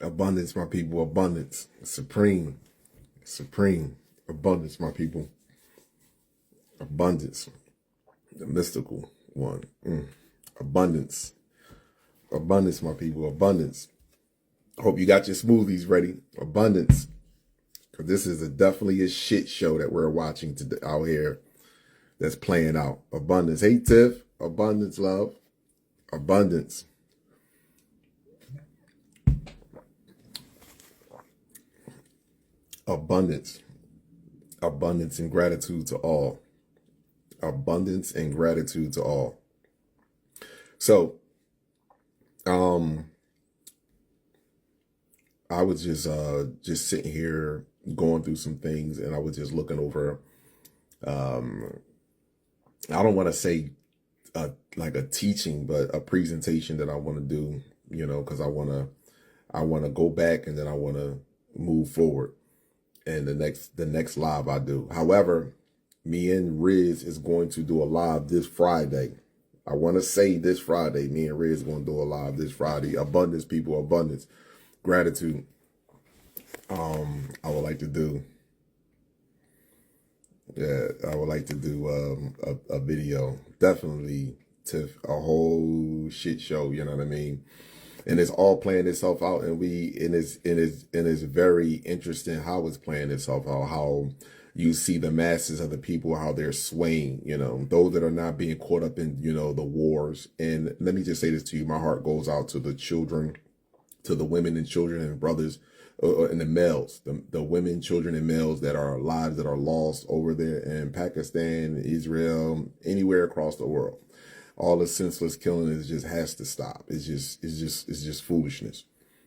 Abundance, my people. Abundance. Supreme. Supreme. Abundance, my people. Abundance. The mystical one. Abundance. Abundance, my people. Abundance. Hope you got your smoothies ready. Abundance. Because this is definitely a shit show that we're watching today, out here that's playing out. Abundance. Hey, Tiff. Abundance, love. Abundance. Abundance. Abundance and gratitude to all. Abundance and gratitude to all. So, I was just sitting here going through some things, and I was just looking over. I don't want to say like a teaching, but a presentation that I want to do. You know, because I want to go back, and then I want to move forward. And the next live I do. However, me and Riz is going to do a live this Friday. I want to say this Friday, me and Riz going to do a live this Friday. Abundance, people, abundance, gratitude. I would like to do. Yeah, I would like to do a video. Definitely to a whole shit show. You know what I mean? And it's all playing itself out, and it's very interesting how it's playing itself out. How you see the masses of the people, how they're swaying. You know, those that are not being caught up in the wars. And let me just say this to you: my heart goes out to the children, to the women and children and brothers, and the males, the women, children, and males that are lives that are lost over there in Pakistan, Israel, anywhere across the world. All the senseless killing has to stop. It's just foolishness.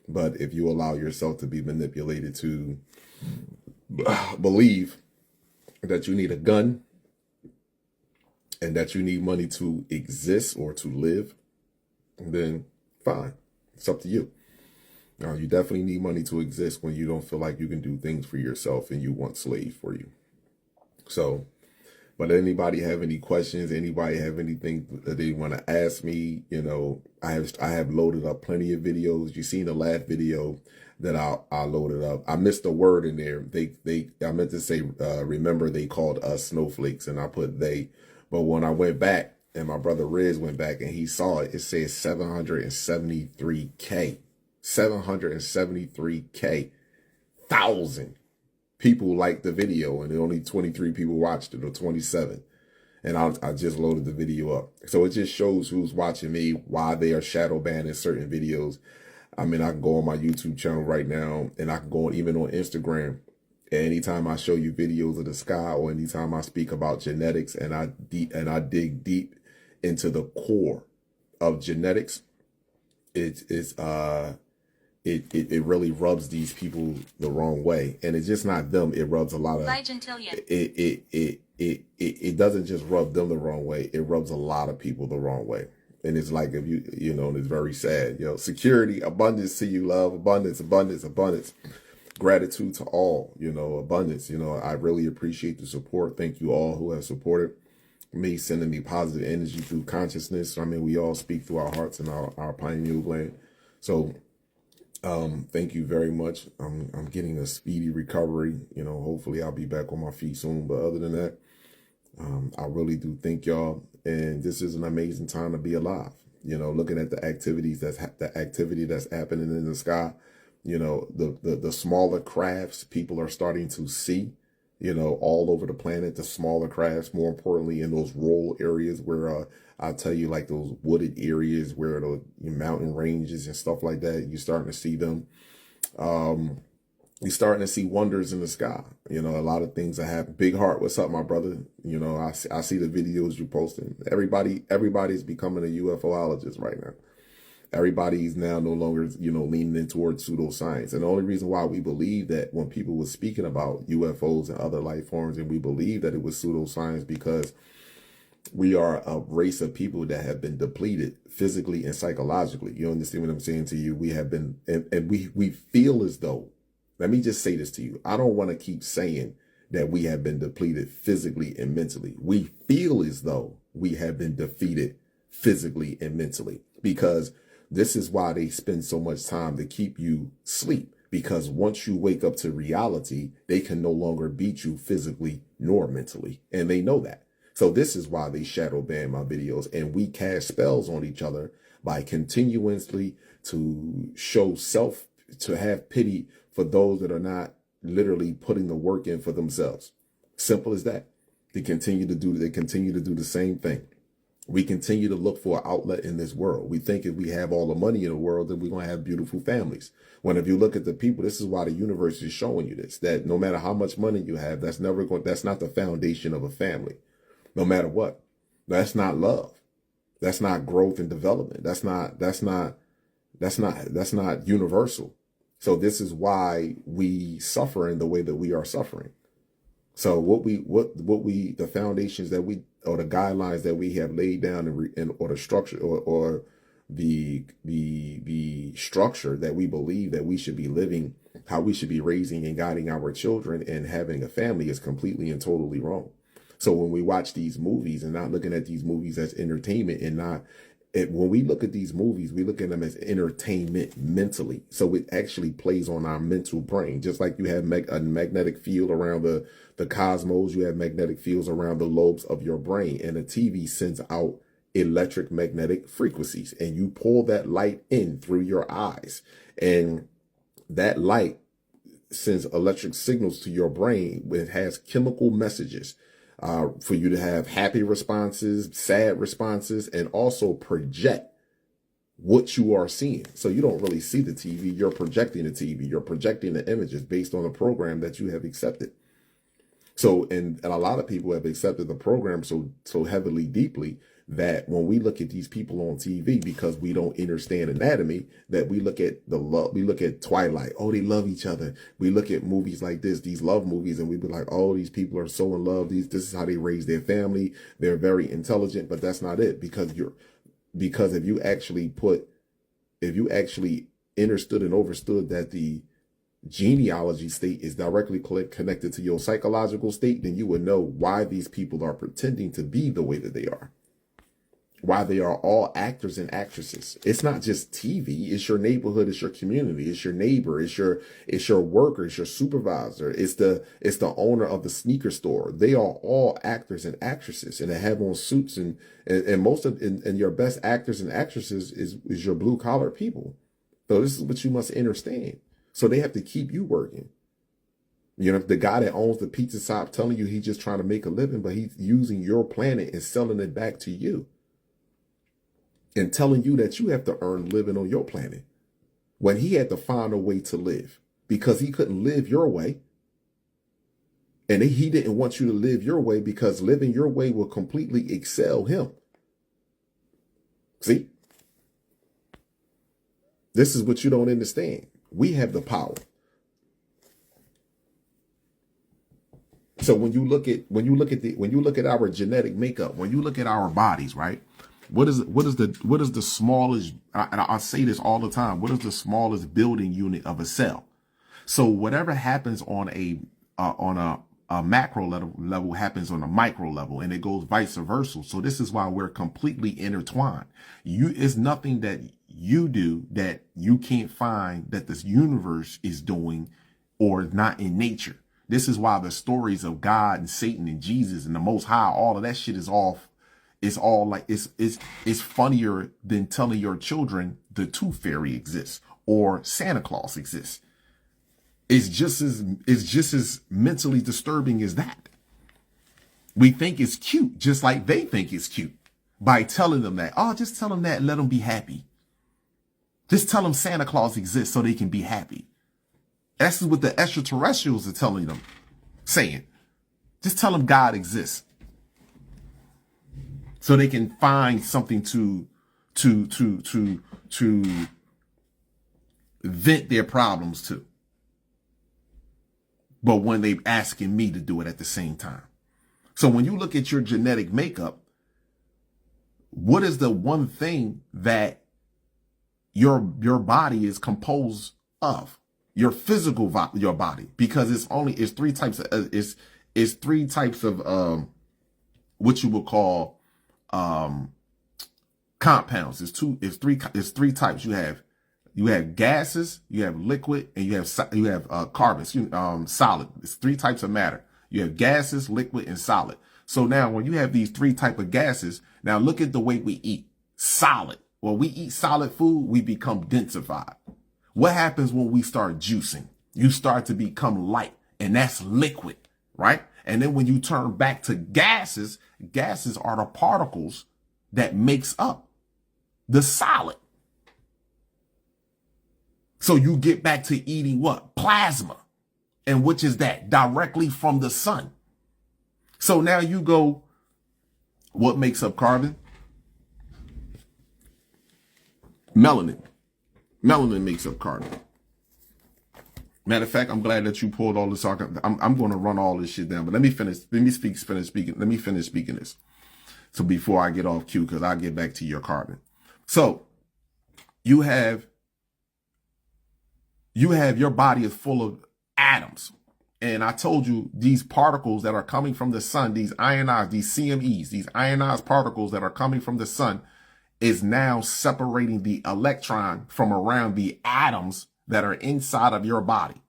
But if you allow yourself to be manipulated to believe that you need a gun and that you need money to exist or to live, then fine. It's up to you. Now, you definitely need money to exist when you don't feel like you can do things for yourself and you want slaves for you. So, but anybody have any questions? Anybody have anything that they want to ask me? You know, I have loaded up plenty of videos. You seen the last video that I loaded up. I missed a word in there. I meant to say, remember they called us snowflakes, and I put they. But when I went back and my brother Riz went back and he saw it, it says 773K. 773K thousand people liked the video, and only 23 people watched it, or 27. And I just loaded the video up. So it just shows who's watching me, why they are shadow banning certain videos. I mean, I can go on my YouTube channel right now, and I can go even on Instagram. Anytime I show you videos of the sky, or anytime I speak about genetics, and I dig deep into the core of genetics, it really rubs these people the wrong way. And it's just not them. It rubs a lot of, it doesn't just rub them the wrong way. It rubs a lot of people the wrong way. And it's like, if you know, and it's very sad, security, abundance to you, love, abundance, abundance, abundance, gratitude to all, abundance. I really appreciate the support. Thank you all who have supported me, sending me positive energy through consciousness. I mean, we all speak through our hearts and our pineal gland. So, thank you very much. I'm getting a speedy recovery. Hopefully I'll be back on my feet soon. But other than that, I really do thank y'all. And this is an amazing time to be alive. Looking at the activity that's happening in the sky. The smaller crafts people are starting to see. All over the planet, the smaller crafts. More importantly, in those rural areas where I'll tell you, like those wooded areas where the mountain ranges and stuff like that, you're starting to see them. You're starting to see wonders in the sky. A lot of things that happen. Big Heart, what's up, my brother? I see the videos you're posting. Everybody's becoming a UFOologist right now. Everybody's now no longer, leaning in towards pseudoscience. And the only reason why we believe that when people were speaking about UFOs and other life forms, and we believe that it was pseudoscience, because we are a race of people that have been depleted physically and psychologically. You understand what I'm saying to you? We have been, and we feel as though, let me just say this to you. I don't want to keep saying that we have been depleted physically and mentally. We feel as though we have been defeated physically and mentally, because This is why they spend so much time to keep you asleep, because once you wake up to reality, they can no longer beat you physically nor mentally. And they know that. So this is why they shadow ban my videos, and we cast spells on each other by continuously to show to have pity for those that are not literally putting the work in for themselves. Simple as that. They continue to do the same thing. We continue to look for an outlet in this world. We think if we have all the money in the world, then we're going to have beautiful families. When if you look at the people, this is why the universe is showing you this, that no matter how much money you have, that's not the foundation of a family. No matter what. That's not love. That's not growth and development. That's not universal. So this is why we suffer in the way that we are suffering. So the foundations that or the guidelines that we have laid down or the structure or the structure that we believe that we should be living, how we should be raising and guiding our children and having a family is completely and totally wrong. So when we watch these movies and not looking at these movies as entertainment when we look at these movies, we look at them as entertainment mentally. So it actually plays on our mental brain, just like you have a magnetic field around the cosmos. You have magnetic fields around the lobes of your brain, and the TV sends out electric magnetic frequencies, and you pull that light in through your eyes, and that light sends electric signals to your brain. It has chemical messages for you to have happy responses, sad responses, and also project what you are seeing. So you don't really see the TV. You're projecting the TV. You're projecting the images based on the program that you have accepted. So, and a lot of people have accepted the program so heavily, deeply, that when we look at these people on TV, because we don't understand anatomy, that we look at we look at Twilight. Oh, they love each other. We look at movies like this, these love movies, and we be like, oh, these people are so in love. This is how they raise their family. They're very intelligent, but that's not it. Because if you actually understood and overstood that the genealogy state is directly connected to your psychological state, then you would know why these people are pretending to be the way that they are. Why they are all actors and actresses. It's not just TV. It's your neighborhood. It's your community. It's your neighbor. It's your worker. It's your supervisor. It's the owner of the sneaker store. They are all actors and actresses, and they have on suits, and most of and your best actors and actresses is your blue collar people. So this is what you must understand. So they have to keep you working. You know, the guy that owns the pizza shop telling you he's just trying to make a living, but he's using your planet and selling it back to you, and telling you that you have to earn living on your planet when he had to find a way to live because he couldn't live your way. And he didn't want you to live your way because living your way will completely excel him. See? This is what you don't understand. We have the power. So when you look at our genetic makeup, when you look at our bodies, right? What is the smallest, and I say this all the time, what is the smallest building unit of a cell? So whatever happens on a macro level happens on a micro level, and it goes vice versa. So this is why we're completely intertwined. It's nothing that you do that you can't find that this universe is doing or not in nature. This is why the stories of God and Satan and Jesus and the Most High, all of that shit is off. It's all like it's funnier than telling your children the Tooth Fairy exists or Santa Claus exists. It's just as mentally disturbing as that. We think it's cute, just like they think it's cute, by telling them that. Oh, just tell them that and let them be happy. Just tell them Santa Claus exists so they can be happy. That's what the extraterrestrials are telling them, saying. Just tell them God exists, so they can find something to vent their problems to. But when they're asking me to do it at the same time. So when you look at your genetic makeup, what is the one thing that your body is composed of? Your physical your body, because it's three types of what you would call compounds. It's three types. You have gases, you have liquid, and you have carbons, solid. It's three types of matter. You have gases, liquid, and solid. So now when you have these three type of gases, now look at the way we eat. Solid. When we eat solid food, we become densified. What happens when we start juicing? You start to become light, and that's liquid, right? And then when you turn back to gases, gases are the particles that makes up the solid. So you get back to eating what? Plasma. And which is that? Directly from the sun. So now you go, what makes up carbon? Melanin. Melanin makes up carbon. Matter of fact, I'm glad that you pulled all this. I'm going to run all this shit down, but let me finish speaking this. So before I get off cue, because I'll get back to your carbon. So you have your body is full of atoms. And I told you these particles that are coming from the sun, these ionized, these CMEs, these ionized particles that are coming from the sun is now separating the electron from around the atoms that are inside of your body.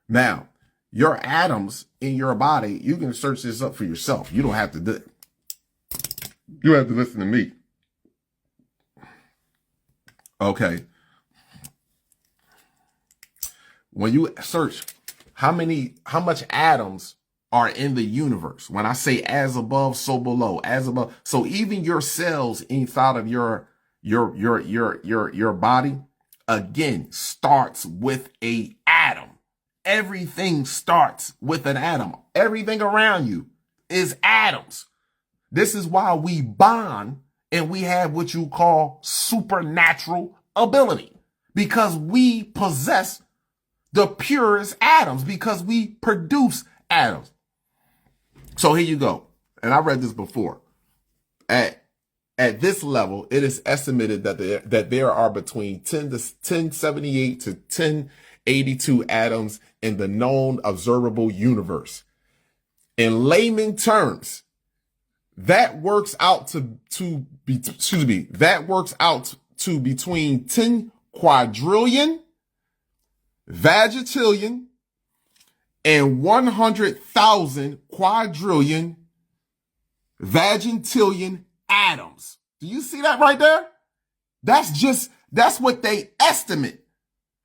Now, your atoms in your body, you can search this up for yourself. You don't have to do it. You have to listen to me. Okay. When you search how much atoms are in the universe, when I say as above, so below, as above, so even your cells inside of your body, again, starts with a atom. Everything starts with an atom. Everything around you is atoms. This is why we bond and we have what you call supernatural ability, because we possess the purest atoms, because we produce atoms. So here you go. And I read this before. At this level, it is estimated that there are between 1078 to 1082 atoms in the known observable universe. In layman terms, that works out to between 10 quadrillion, vagitillion, and 100,000 quadrillion, vagintillion atoms. Do you see that right there? That's what they estimate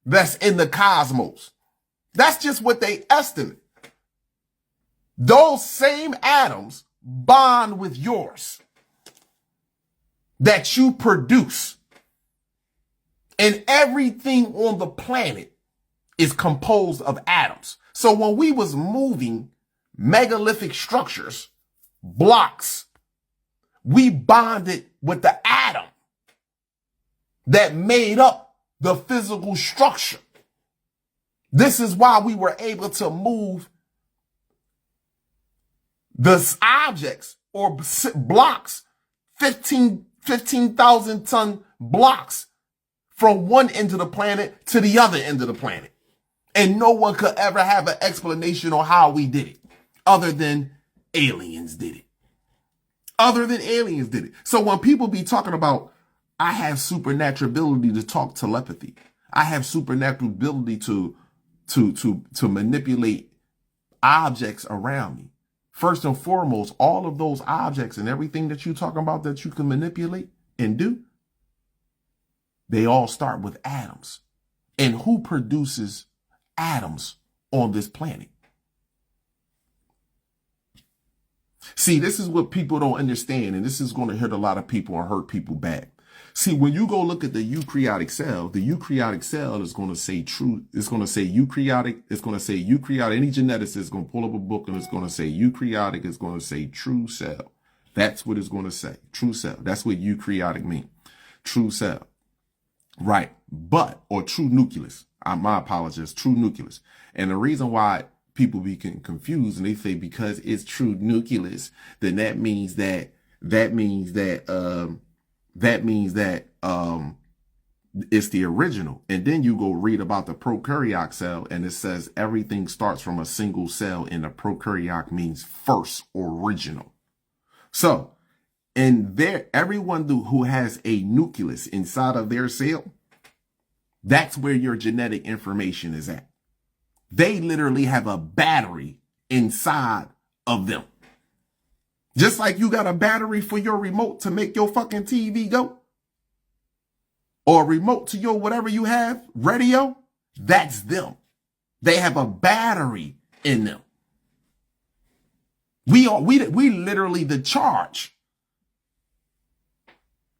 that's in the cosmos. That's just what they estimate. Those same atoms bond with yours that you produce. And everything on the planet is composed of atoms. So when we was moving megalithic structures, blocks, we bonded with the atom that made up the physical structure. This is why we were able to move the objects or blocks, 15,000 ton blocks from one end of the planet to the other end of the planet. And no one could ever have an explanation on how we did it, other than aliens did it. So when people be talking about, I have supernatural ability to talk telepathy, I have supernatural ability to manipulate objects around me. First and foremost, all of those objects and everything that you're talking about that you can manipulate and do, they all start with atoms. And who produces atoms on this planet? See, this is what people don't understand, and this is going to hurt a lot of people and hurt people bad. See, when you go look at the eukaryotic cell is going to say true. It's going to say eukaryotic. It's going to say eukaryotic. Any geneticist is going to pull up a book and it's going to say eukaryotic. It's going to say true cell. That's what it's going to say. True cell. That's what eukaryotic means. True cell. Right. But, or true nucleus. My apologies. True nucleus. And the reason why people be confused and they say because it's true nucleus, then that means that it's the original. And then you go read about the prokaryotic cell and it says everything starts from a single cell, and the prokaryotic means first, original. So And everyone who has a nucleus inside of their cell, that's where your genetic information is at. They literally have a battery inside of them. Just like you got a battery for your remote to make your fucking TV go, or a remote to your whatever you have, radio, that's them. They have a battery in them. We literally the charge.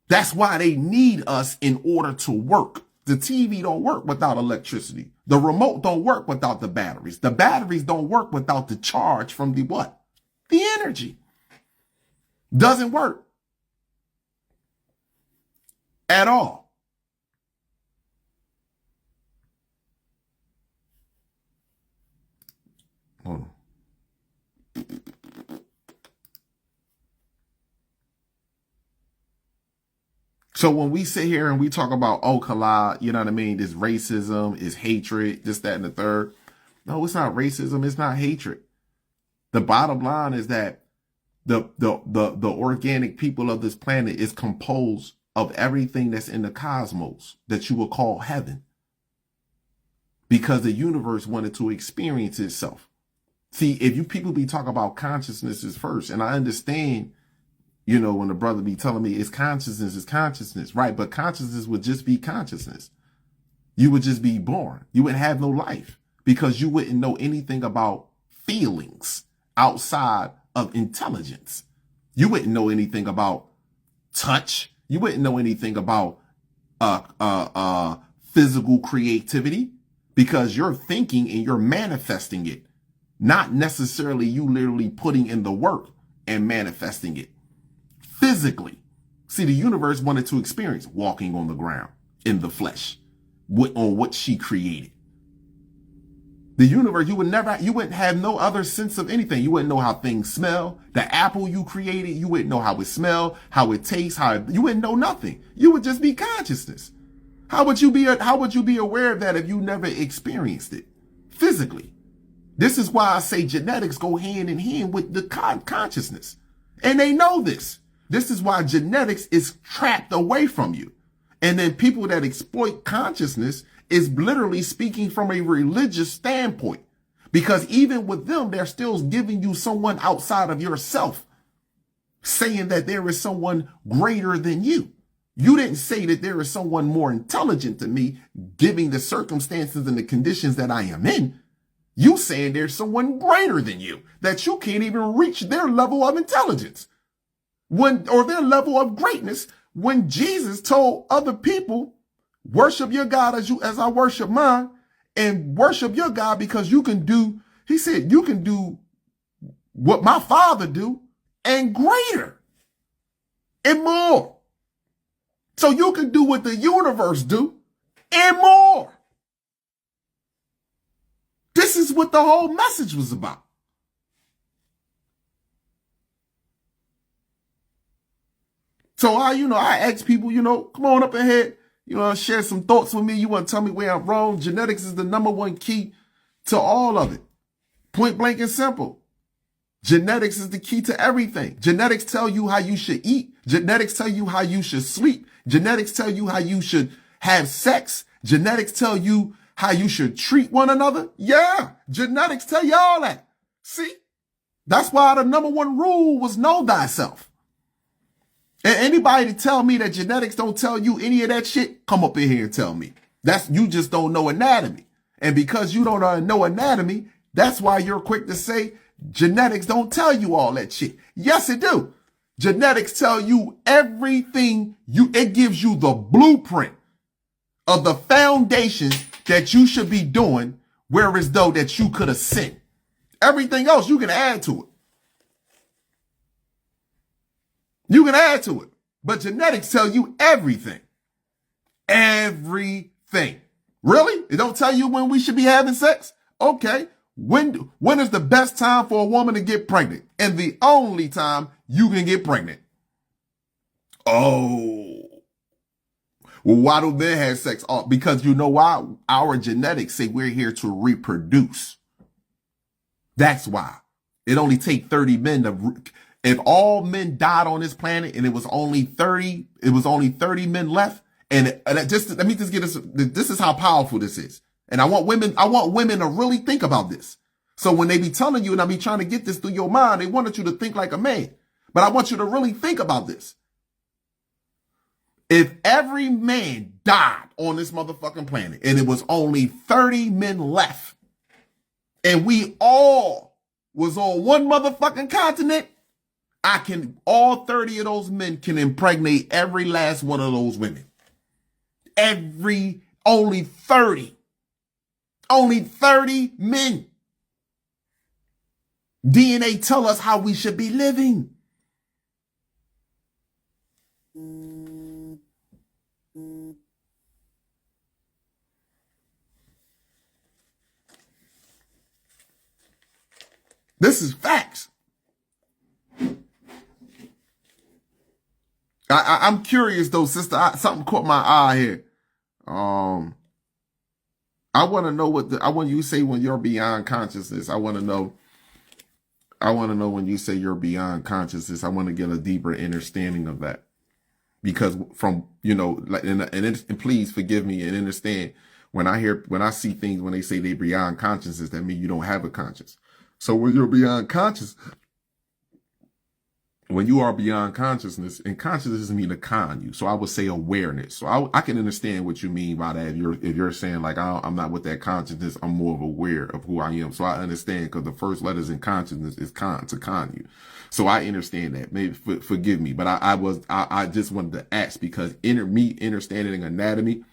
That's why they need us in order to work. The TV don't work without electricity. The remote don't work without the batteries. The batteries don't work without the charge from the what? The energy. Doesn't work at all. Hold on. So when we sit here and we talk about, oh, Khalid, you know what I mean? This racism, is hatred, this, that, and the third. No, it's not racism. It's not hatred. The bottom line is that the organic people of this planet is composed of everything that's in the cosmos that you would call heaven. Because the universe wanted to experience itself. See, if you people be talking about consciousnesses first, and I understand, you know, when the brother be telling me it's consciousness, right? But consciousness would just be consciousness. You would just be born. You wouldn't have no life because you wouldn't know anything about feelings outside of intelligence. You wouldn't know anything about touch. You wouldn't know anything about physical creativity because you're thinking and you're manifesting it, not necessarily you literally putting in the work and manifesting it. Physically. See, the universe wanted to experience walking on the ground in the flesh on what she created. The universe, you wouldn't have no other sense of anything. You wouldn't know how things smell. The apple you created, you wouldn't know how it smelled, how it tastes, you wouldn't know nothing. You would just be consciousness. How would you be aware of that if you never experienced it physically? This is why I say genetics go hand in hand with the consciousness. And they know this. This is why genetics is trapped away from you. And then people that exploit consciousness is literally speaking from a religious standpoint. Because even with them, they're still giving you someone outside of yourself, saying that there is someone greater than you. You didn't say that there is someone more intelligent than me, giving the circumstances and the conditions that I am in. You saying there's someone greater than you, that you can't even reach their level of intelligence. Or their level of greatness, when Jesus told other people, worship your God as I worship mine, and worship your God because you can do, he said, you can do what my Father do and greater and more. So you can do what the universe do and more. This is what the whole message was about. So I ask people, come on up ahead, share some thoughts with me. You want to tell me where I'm wrong? Genetics is the number one key to all of it. Point blank and simple. Genetics is the key to everything. Genetics tell you how you should eat. Genetics tell you how you should sleep. Genetics tell you how you should have sex. Genetics tell you how you should treat one another. Yeah, genetics tell you all that. See, that's why the number one rule was know thyself. And anybody to tell me that genetics don't tell you any of that shit, come up in here and tell me. You just don't know anatomy. And because you don't know anatomy, that's why you're quick to say genetics don't tell you all that shit. Yes, it do. Genetics tell you everything. It gives you the blueprint of the foundation that you should be doing, whereas though that you could have sinned. Everything else you can add to it. You can add to it. But genetics tell you everything. Everything. Really? It don't tell you when we should be having sex? Okay. When is the best time for a woman to get pregnant? And the only time you can get pregnant. Oh. Well, why do men have sex? Oh, because you know why? Our genetics say we're here to reproduce. That's why. It only takes 30 men to If all men died on this planet and it was only 30 men left. And let me just get this is how powerful this is. And I want women to really think about this. So when they be telling you, and I be trying to get this through your mind, they wanted you to think like a man. But I want you to really think about this. If every man died on this motherfucking planet and it was only 30 men left, and we all was on one motherfucking continent, all 30 of those men can impregnate every last one of those women. Only 30. Only 30 men. DNA tell us how we should be living. This is facts. I'm curious though, sister. Something caught my eye here. I want to know I want you to say when you're beyond consciousness. I want to know when you say you're beyond consciousness. I want to get a deeper understanding of that, because from and please forgive me and understand when I see things when they say they're beyond consciousness, that means you don't have a conscience. So when you're beyond conscious. When you are beyond consciousness, and consciousness doesn't mean to con you. So I would say awareness. So I can understand what you mean by that. If you're saying like, I'm not with that consciousness, I'm more of aware of who I am. So I understand, because the first letters in consciousness is to con you. So I understand that. Maybe forgive me, but I just wanted to ask, because me understanding anatomy,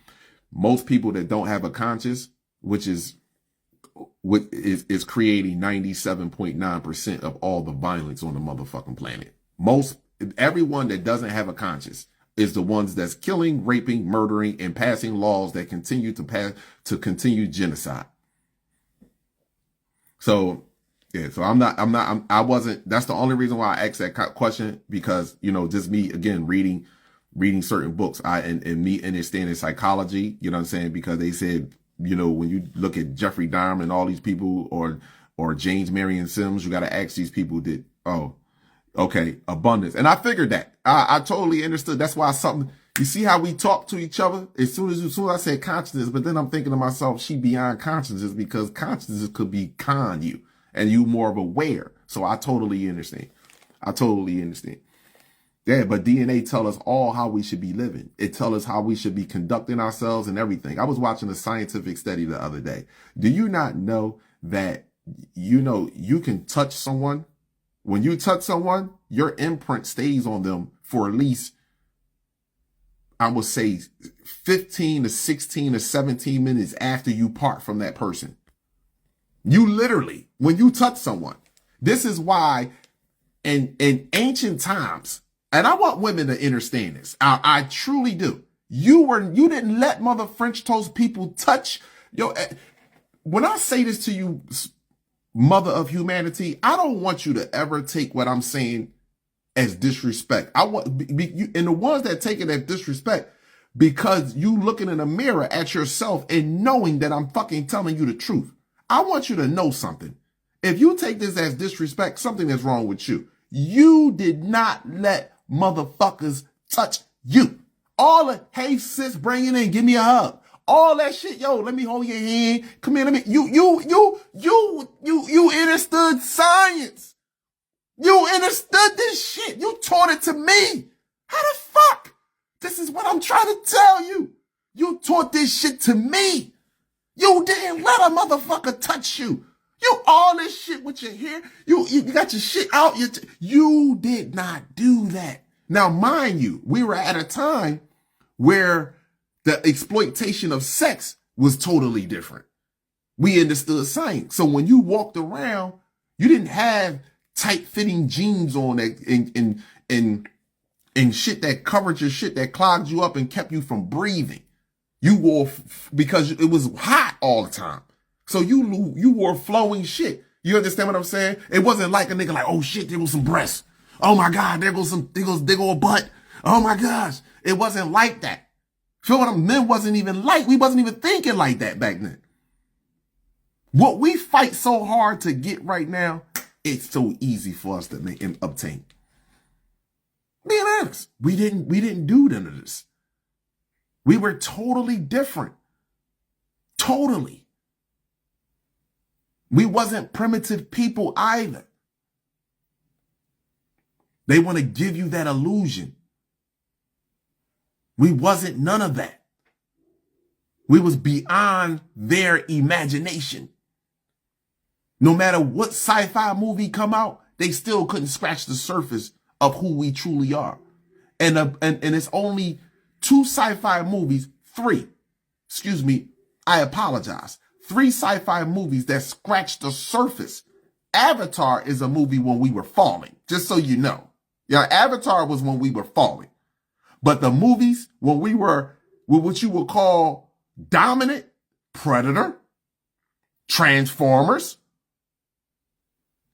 most people that don't have a conscious, which is creating 97.9% of all the violence on the motherfucking planet. Everyone that doesn't have a conscience is the ones that's killing, raping, murdering, and passing laws that continue to continue genocide. So, yeah, so I wasn't, that's the only reason why I asked that question, because, just me, again, reading certain books, and me understanding psychology, you know what I'm saying? Because they said, when you look at Jeffrey Dahmer and all these people, or James Marion Sims, you got to ask these people okay, abundance. And I figured that. I totally understood. That's why you see how we talk to each other? As soon as I said consciousness, but then I'm thinking to myself, she beyond consciousness, because consciousness could be con you, and you more of aware. So I totally understand. Yeah, but DNA tell us all how we should be living. It tell us how we should be conducting ourselves and everything. I was watching a scientific study the other day. Do you not know that, you can touch someone? When you touch someone, your imprint stays on them for at least, I would say, 15 to 16 to 17 minutes after you part from that person. You literally, when you touch someone, this is why in ancient times, and I want women to understand this. I truly do. You didn't let mother French toast people touch your, when I say this to you, mother of humanity, I don't want you to ever take what I'm saying as disrespect. And the ones that take it as disrespect, because you looking in a mirror at yourself and knowing that I'm fucking telling you the truth. I want you to know something. If you take this as disrespect, something is wrong with you. You did not let motherfuckers touch you. All the, hey sis, bring it in, give me a hug. All that shit, yo, let me hold your hand. Come here, you understood science. You understood this shit. You taught it to me. How the fuck? This is what I'm trying to tell you. You taught this shit to me. You didn't let a motherfucker touch you. You all this shit with your hair. You got your shit out. You did not do that. Now, mind you, we were at a time where the exploitation of sex was totally different. We understood science. So when you walked around, you didn't have tight-fitting jeans on that and shit that covered your shit, that clogged you up and kept you from breathing. You wore, because it was hot all the time. So you wore flowing shit. You understand what I'm saying? It wasn't like a nigga like, oh shit, there goes some breasts. Oh my God, there goes a butt. Oh my gosh. It wasn't like that. Feel what men wasn't even we wasn't even thinking like that back then. What we fight so hard to get right now, it's so easy for us to make and obtain. Being honest, we didn't do none of this. We were totally different. Totally. We wasn't primitive people either. They want to give you that illusion. We wasn't none of that. We was beyond their imagination. No matter what sci-fi movie come out, they still couldn't scratch the surface of who we truly are. And it's only 2 sci-fi movies, 3. Excuse me, I apologize. 3 sci-fi movies that scratched the surface. Avatar is a movie when we were falling, just so you know. Yeah, Avatar was when we were falling. But the movies when we were what you would call dominant, Predator, Transformers,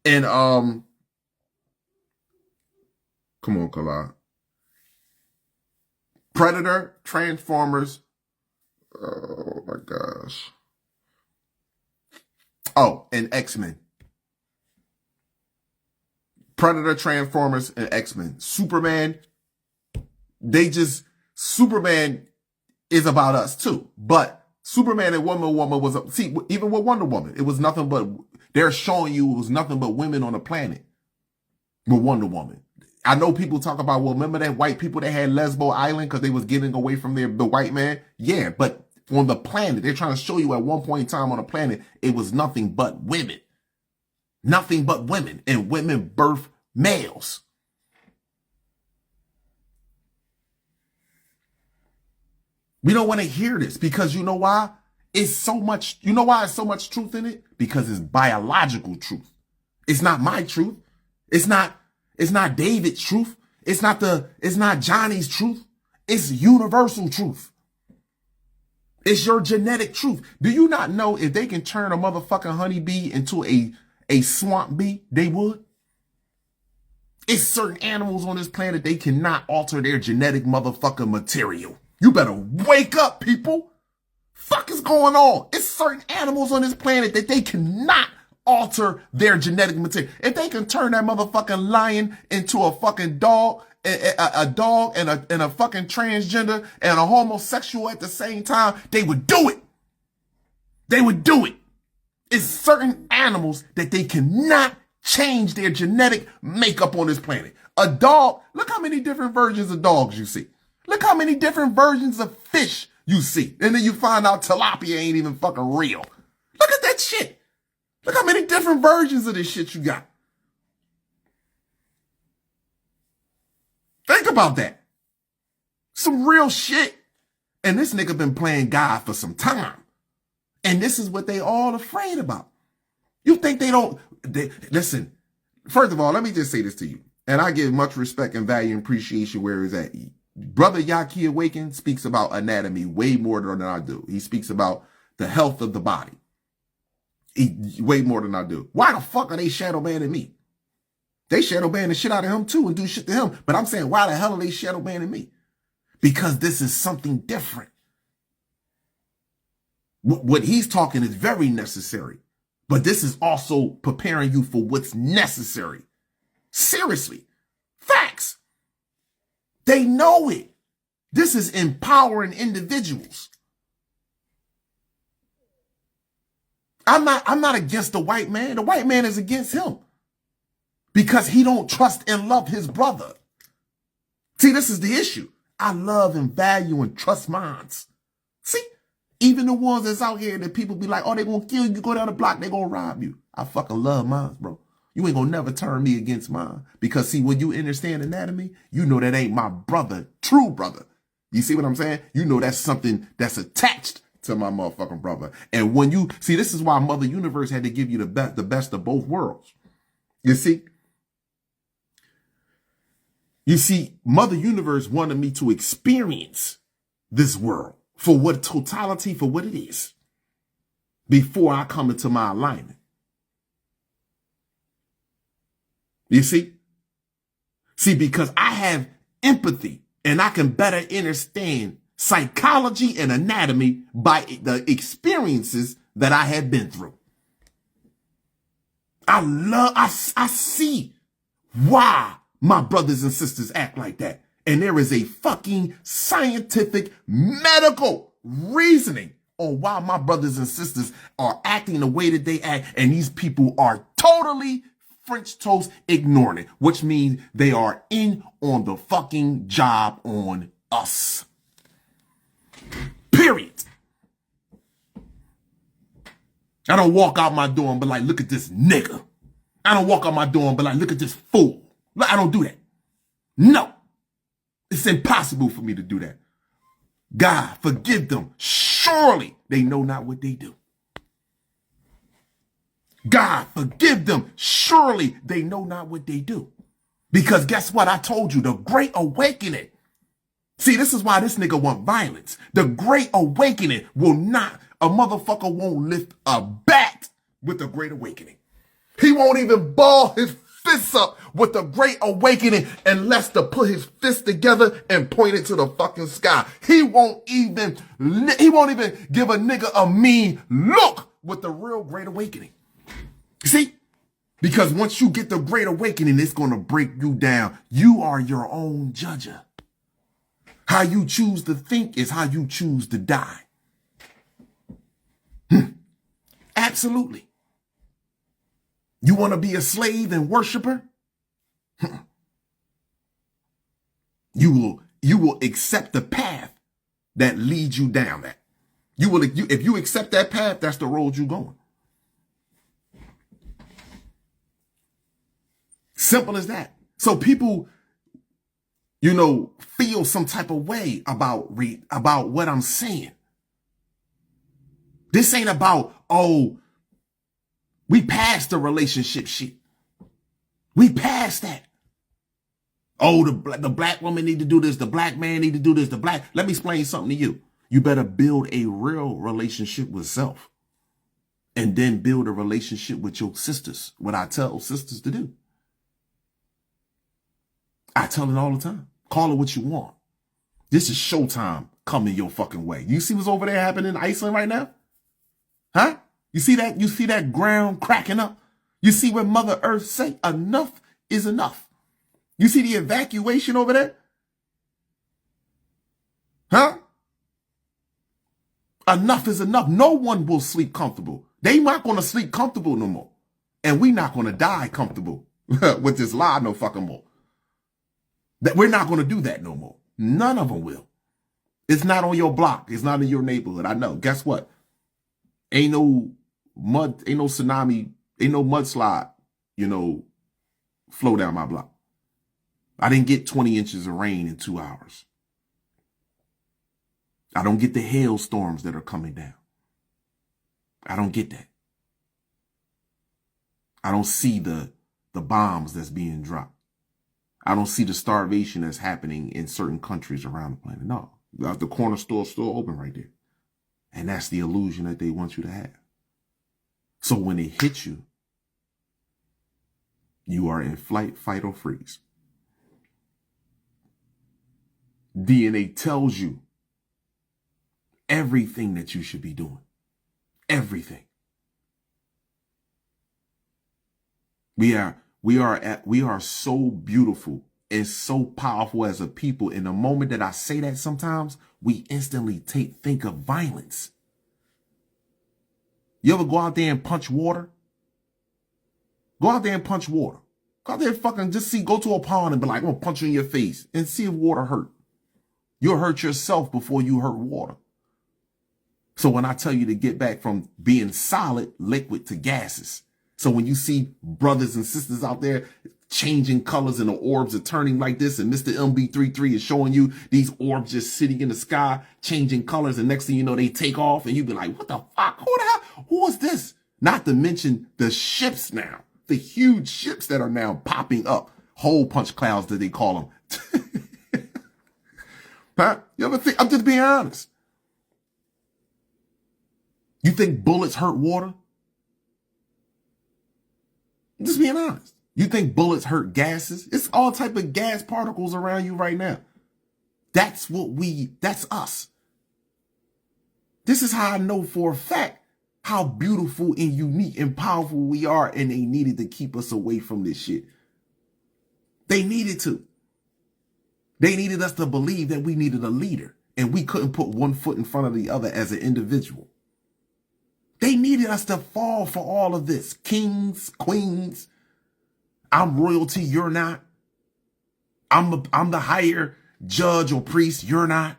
and come on, Kala. Predator, Transformers, oh my gosh. Oh, and X-Men. Predator, Transformers, and X-Men. Superman, Superman is about us too. But Superman and Wonder Woman was, see, even with Wonder Woman, it was nothing but, they're showing you it was nothing but women on the planet with Wonder Woman. I know people talk about, well, remember that white people that had Lesbo Island because they was getting away from the white man? Yeah, but on the planet, they're trying to show you at one point in time on the planet, it was nothing but women. Nothing but women, and women birth males. We don't want to hear this because you know why? It's so much, you know why it's so much truth in it? Because it's biological truth. It's not my truth. It's not David's truth. It's not Johnny's truth. It's universal truth. It's your genetic truth. Do you not know if they can turn a motherfucking honeybee into a swamp bee, they would? It's certain animals on this planet, they cannot alter their genetic motherfucking material. You better wake up, people. Fuck is going on? It's certain animals on this planet that they cannot alter their genetic material. If they can turn that motherfucking lion into a fucking dog, a dog and a fucking transgender and a homosexual at the same time, they would do it. They would do it. It's certain animals that they cannot change their genetic makeup on this planet. A dog, look how many different versions of dogs you see. Look how many different versions of fish you see. And then you find out tilapia ain't even fucking real. Look at that shit. Look how many different versions of this shit you got. Think about that. Some real shit. And this nigga been playing God for some time. And this is what they all afraid about. You think listen, first of all, let me just say this to you. And I give much respect and value and appreciation where it's at. Brother Yaki Awaken speaks about anatomy way more than I do. He speaks about the health of the body. Way more than I do. Why the fuck are they shadow banning me? They shadow ban the shit out of him too and do shit to him. But I'm saying, why the hell are they shadow banning me? Because this is something different. What he's talking is very necessary. But this is also preparing you for what's necessary. Seriously. Facts. They know it. This is empowering individuals. I'm not against the white man. The white man is against him. Because he don't trust and love his brother. See, this is the issue. I love and value and trust minds. See, even the ones that's out here that people be like, oh, they gonna kill you, go down the block, they gonna rob you. I fucking love minds, bro. You ain't gonna never turn me against mine. Because see, when you understand anatomy, you know that ain't my brother, true brother. You see what I'm saying? You know that's something that's attached to my motherfucking brother. And when you, see, this is why Mother Universe had to give you the best of both worlds. You see? You see, Mother Universe wanted me to experience this world for what totality, for what it is, before I come into my alignment. You see? See, because I have empathy and I can better understand psychology and anatomy by the experiences that I have been through. I see why my brothers and sisters act like that. And there is a fucking scientific medical reasoning on why my brothers and sisters are acting the way that they act. And these people are totally French toast ignoring it, which means they are in on the fucking job on us. Period. I don't walk out my door and be like, look at this nigga. I don't walk out my door and be like, look at this fool. I don't do that. No. It's impossible for me to do that. God, forgive them. Surely they know not what they do. God, forgive them. Surely they know not what they do. Because guess what? I told you, the Great Awakening. See, this is why this nigga want violence. The Great Awakening will not, a motherfucker won't lift a bat with the Great Awakening. He won't even ball his fists up with the Great Awakening unless to put his fist together and point it to the fucking sky. He won't even give a nigga a mean look with the real Great Awakening. See? Because once you get the Great Awakening, it's going to break you down. You are your own judger. How you choose to think is how you choose to die. Absolutely. You want to be a slave and worshiper? You will accept the path that leads you down that. If you accept that path, that's the road you're going. Simple as that. So people, feel some type of way about what I'm saying. This ain't about, we passed the relationship shit. We passed that. The black woman need to do this. The black man need to do this. Let me explain something to you. You better build a real relationship with self and then build a relationship with your sisters. What I tell sisters to do. I tell it all the time. Call it what you want. This is showtime coming your fucking way. You see what's over there happening in Iceland right now? Huh? You see that? You see that ground cracking up? You see what Mother Earth say? Enough is enough. You see the evacuation over there? Huh? Enough is enough. No one will sleep comfortable. They not going to sleep comfortable no more. And we not going to die comfortable with this lie no fucking more. That we're not going to do that no more. None of them will. It's not on your block. It's not in your neighborhood. I know. Guess what? Ain't no mud, ain't no tsunami, ain't no mudslide, flow down my block. I didn't get 20 inches of rain in 2 hours. I don't get the hailstorms that are coming down. I don't get that. I don't see the bombs that's being dropped. I don't see the starvation that's happening in certain countries around the planet. No, the corner store's still open right there. And that's the illusion that they want you to have. So when it hits you, you are in flight, fight, or freeze. DNA tells you everything that you should be doing. Everything. We are so beautiful and so powerful as a people. In the moment that I say that, sometimes we instantly think of violence. You ever go out there and punch water? Go out there and punch water. Go out there and fucking go to a pond and be like, I'm gonna punch you in your face and see if water hurt. You'll hurt yourself before you hurt water. So when I tell you to get back from being solid, liquid to gases. So when you see brothers and sisters out there changing colors and the orbs are turning like this, and Mr. MB33 is showing you these orbs just sitting in the sky, changing colors, and next thing you know, they take off, and you be like, what the fuck? Who the hell? Who is this? Not to mention the ships now, the huge ships that are now popping up, hole punch clouds that they call them. Huh? You ever think? I'm just being honest. You think bullets hurt water? I'm just being honest. You think bullets hurt gases? It's all type of gas particles around you right now. That's us. This is how I know for a fact how beautiful and unique and powerful we are, and they needed to keep us away from this shit. They needed to. They needed us to believe that we needed a leader and we couldn't put one foot in front of the other as an individual. They needed us to fall for all of this. Kings, queens, I'm royalty, you're not. I'm the higher judge or priest, you're not.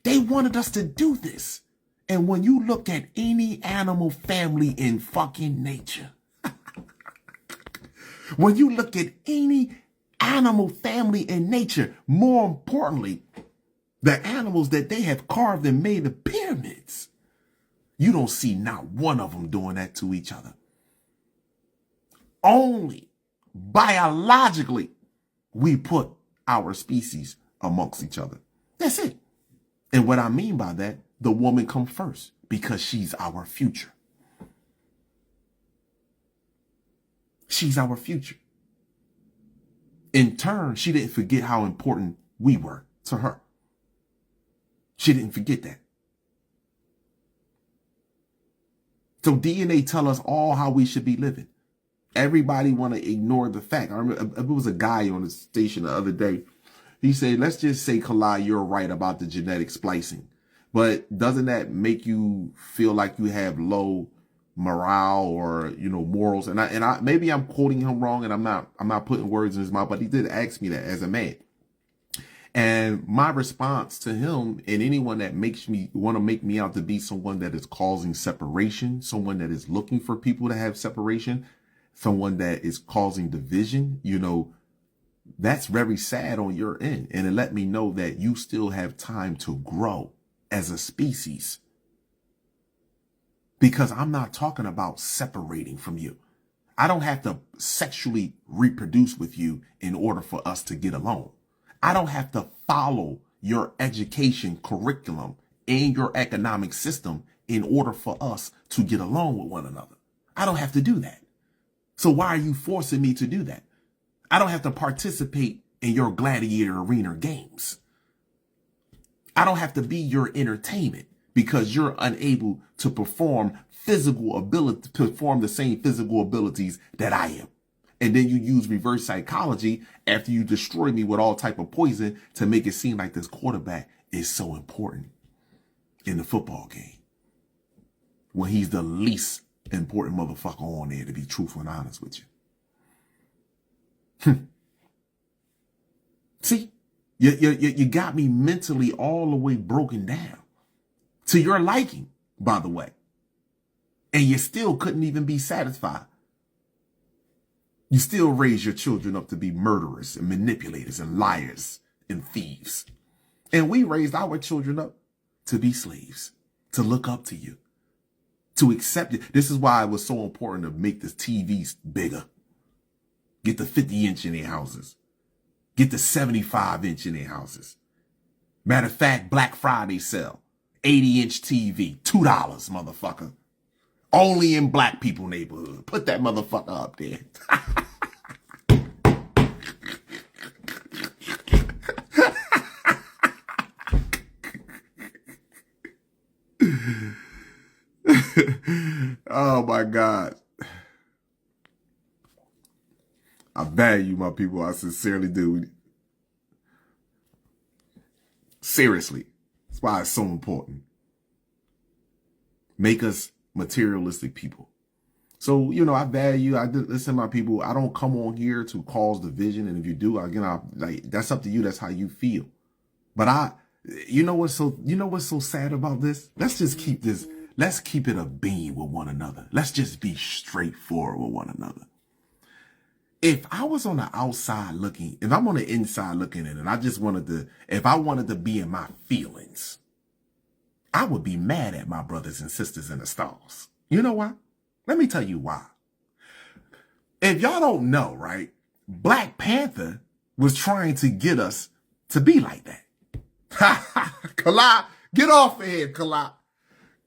They wanted us to do this. And when you look at any animal family in fucking nature, when you look at any animal family in nature, more importantly, the animals that they have carved and made the pyramids, you don't see not one of them doing that to each other. Only biologically we put our species amongst each other. That's it. And what I mean by that, the woman comes first because she's our future. She's our future. In turn, she didn't forget how important we were to her. She didn't forget that. So DNA tell us all how we should be living. Everybody want to ignore the fact. I remember it was a guy on the station the other day. He said, let's just say, Kalai, you're right about the genetic splicing. But doesn't that make you feel like you have low morale or, morals? And I maybe I'm quoting him wrong and I'm not putting words in his mouth, but he did ask me that as a man. And my response to him and anyone that makes me want to make me out to be someone that is causing separation, someone that is looking for people to have separation, someone that is causing division, that's very sad on your end. And it let me know that you still have time to grow as a species. Because I'm not talking about separating from you. I don't have to sexually reproduce with you in order for us to get along. I don't have to follow your education curriculum and your economic system in order for us to get along with one another. I don't have to do that. So why are you forcing me to do that? I don't have to participate in your gladiator arena games. I don't have to be your entertainment because you're unable to perform the same physical abilities that I am. And then you use reverse psychology after you destroy me with all type of poison to make it seem like this quarterback is so important in the football game when he's the least important motherfucker on there, to be truthful and honest with you. See, you got me mentally all the way broken down to your liking, by the way. And you still couldn't even be satisfied. You still raise your children up to be murderers and manipulators and liars and thieves. And we raised our children up to be slaves, to look up to you, to accept it. This is why it was so important to make the TVs bigger. Get the 50-inch in their houses. Get the 75-inch in their houses. Matter of fact, Black Friday sale, 80-inch TV, $2, motherfucker. Only in black people neighborhood. Put that motherfucker up there. Oh my God. I value my people. I sincerely do. Seriously. That's why it's so important. Make us materialistic people. So, I listen, my people, I don't come on here to cause division. And if you do, again, that's up to you. That's how you feel. But you know what's so sad about this? Let's keep it a beam with one another. Let's just be straightforward with one another. If I was on the outside looking, if I'm on the inside looking in, and if I wanted to be in my feelings, I would be mad at my brothers and sisters in the stars. You know why? Let me tell you why. If y'all don't know, right, Black Panther was trying to get us to be like that. Kala, get off of here, Kala.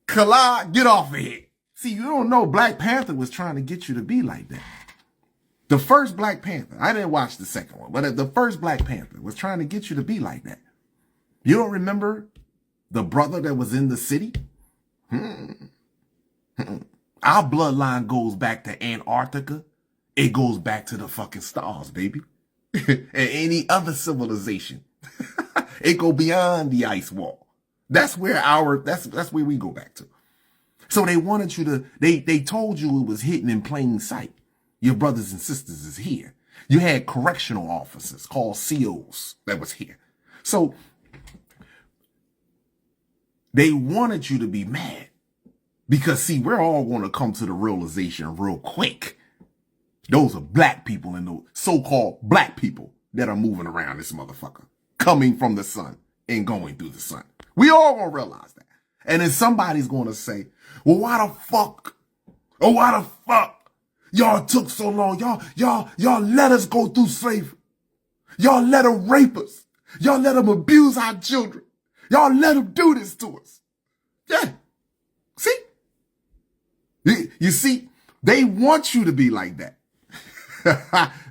Kala, get off of here. See, you don't know Black Panther was trying to get you to be like that. The first Black Panther, I didn't watch the second one, but the first Black Panther was trying to get you to be like that. You don't remember the brother that was in the city? Our bloodline goes back to Antarctica. It goes back to the fucking stars, baby. and any other civilization. It go beyond the ice wall. That's where that's where we go back to. So they wanted you to, they told you it was hidden in plain sight. Your brothers and sisters is here. You had correctional officers called COs that was here. So they wanted you to be mad because, see, we're all going to come to the realization real quick. Those are black people and those so-called black people that are moving around this motherfucker, coming from the sun and going through the sun. We all going to realize that. And then somebody's going to say, well, why the fuck y'all took so long? Y'all let us go through slavery. Y'all let them rape us. Y'all let them abuse our children. Y'all let them do this to us. Yeah. See? You see, they want you to be like that.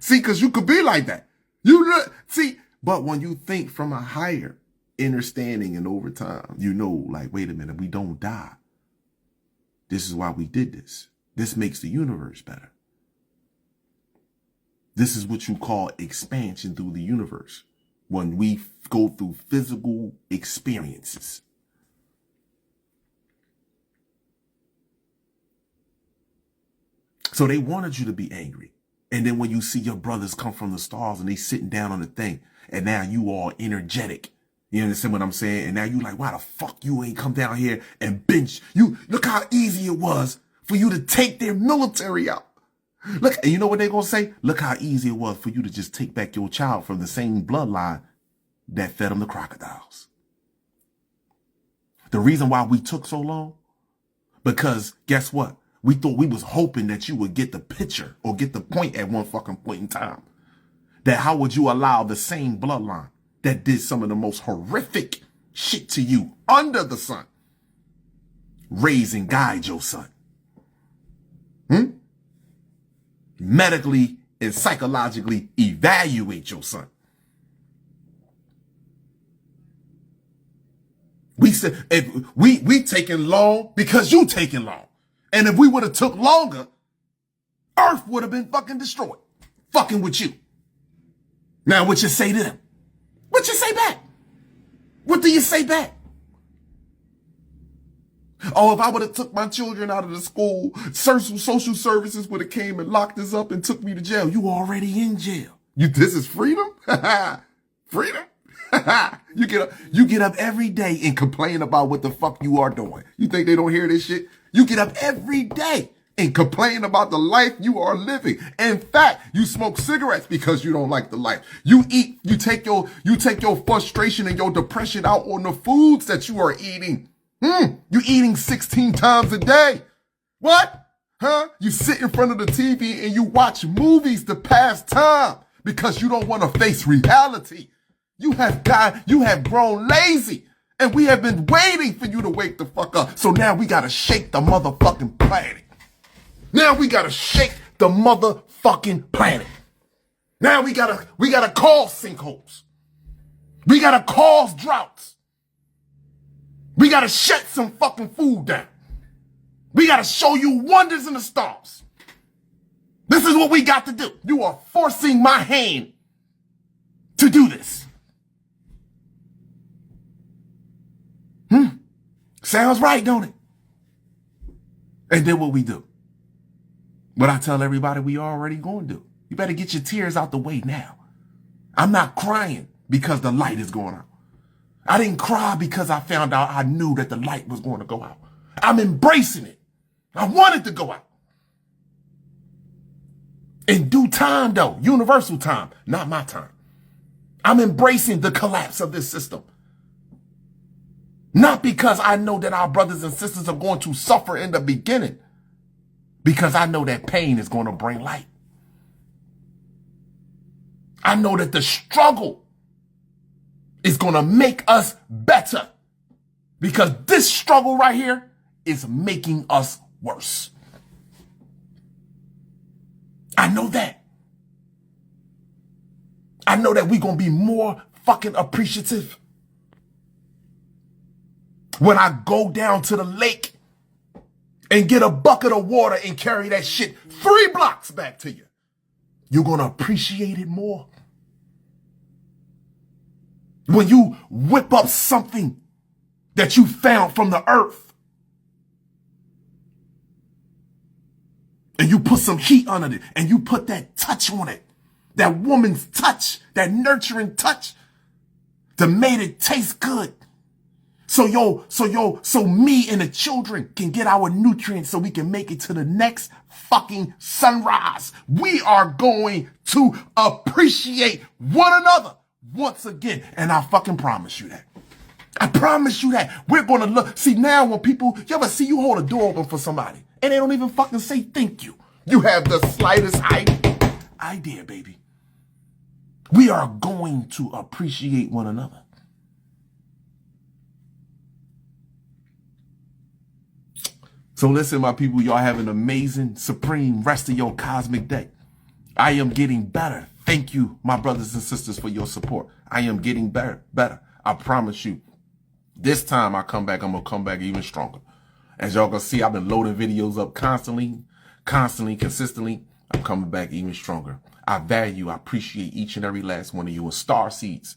See, because you could be like that. See, but when you think from a higher understanding and over time, you know, like, wait a minute, we don't die. This is why we did this. This makes the universe better. This is what you call expansion through the universe. When we go through physical experiences. So they wanted you to be angry. And then when you see your brothers come from the stars and they sitting down on the thing, and now you all energetic. You understand what I'm saying? And now you like, why the fuck you ain't come down here and bench? You look how easy it was for you to take their military out. Look, and you know what they're going to say? Look how easy it was for you to just take back your child from the same bloodline that fed them the crocodiles. The reason why we took so long, because guess what? We thought we was hoping that you would get the picture or get the point at one fucking point in time. That how would you allow the same bloodline that did some of the most horrific shit to you under the sun raise and guide your son? Medically and psychologically evaluate your son. We said, if we taking long because you taking long. And if we would have took longer, Earth would have been fucking destroyed. Fucking with you. Now what you say to them? What you say back? What do you say back? Oh, if I would have took my children out of the school, social services would have came and locked us up and took me to jail. You already in jail. This is freedom? Freedom? You get up every day and complain about what the fuck you are doing. You think they don't hear this shit? You get up every day and complain about the life you are living. In fact, you smoke cigarettes because you don't like the life. You take your frustration and your depression out on the foods that you are eating. You eating 16 times a day. What? Huh? You sit in front of the TV and you watch movies to pass time because you don't want to face reality. You have grown lazy, and we have been waiting for you to wake the fuck up. So now we gotta shake the motherfucking planet. Now we gotta shake the motherfucking planet. Now we gotta cause sinkholes. We gotta cause droughts. We gotta shut some fucking food down. We gotta show you wonders in the stars. This is what we got to do. You are forcing my hand to do this. Sounds right, don't it? And then what we do? What I tell everybody we already going to do. You better get your tears out the way now. I'm not crying because the light is going out. I didn't cry because I found out I knew that the light was going to go out. I'm embracing it. I want it to go out. In due time, though, universal time, not my time. I'm embracing the collapse of this system. Not because I know that our brothers and sisters are going to suffer in the beginning, because I know that pain is going to bring light. I know that the struggle is going to make us better, because this struggle right here is making us worse. I know that. I know that we're going to be more fucking appreciative when I go down to the lake and get a bucket of water and carry that shit 3 blocks back to you. You're going to appreciate it more. When you whip up something that you found from the earth and you put some heat on it and you put that touch on it, that woman's touch, that nurturing touch to make it taste good. So me and the children can get our nutrients so we can make it to the next fucking sunrise. We are going to appreciate one another once again. And I fucking promise you that. I promise you that. We're going to look. See, now when people, you ever see you hold a door open for somebody and they don't even fucking say thank you. You have the slightest idea, baby. We are going to appreciate one another. So listen, my people, y'all have an amazing, supreme rest of your cosmic day. I am getting better. Thank you, my brothers and sisters, for your support. I am getting better. I promise you. This time I come back, I'm going to come back even stronger. As y'all can see, I've been loading videos up constantly, consistently. I'm coming back even stronger. I value, I appreciate each and every last one of you. And star seeds,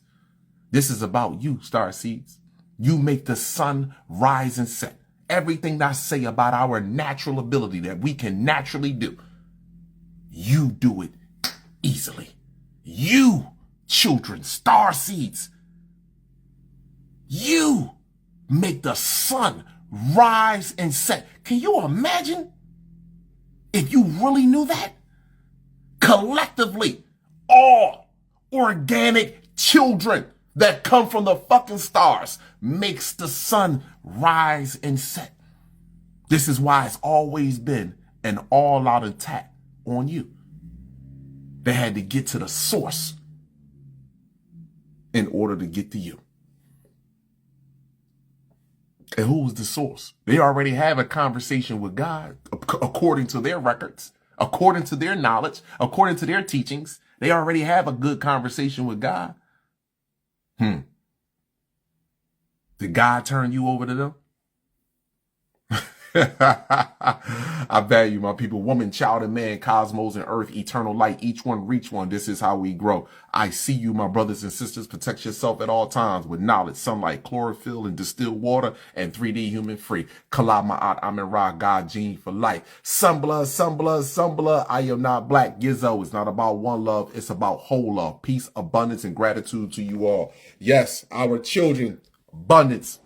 this is about you, star seeds. You make the sun rise and set. Everything that I say about our natural ability that we can naturally do, you do it easily. You, children, star seeds, you make the sun rise and set. Can you imagine if you really knew that? Collectively, all organic children that come from the fucking stars makes the sun rise and set. This is why it's always been an all-out attack on you. They had to get to the source in order to get to you. And who was the source? They already have a conversation with God according to their records, according to their knowledge, according to their teachings. They already have a good conversation with God. Did God turn you over to them? I value my people, woman, child, and man, cosmos and earth, eternal light, each one reach one. This is how we grow. I see you, my brothers and sisters. Protect yourself at all times with knowledge, sunlight, chlorophyll, and distilled water, and 3D human free. Kala Ma'at Amunra, God gene for life. Some blood. I am not black. Gizzo, it's not about one love. It's about whole love, peace, abundance, and gratitude to you all. Yes, our children, abundance.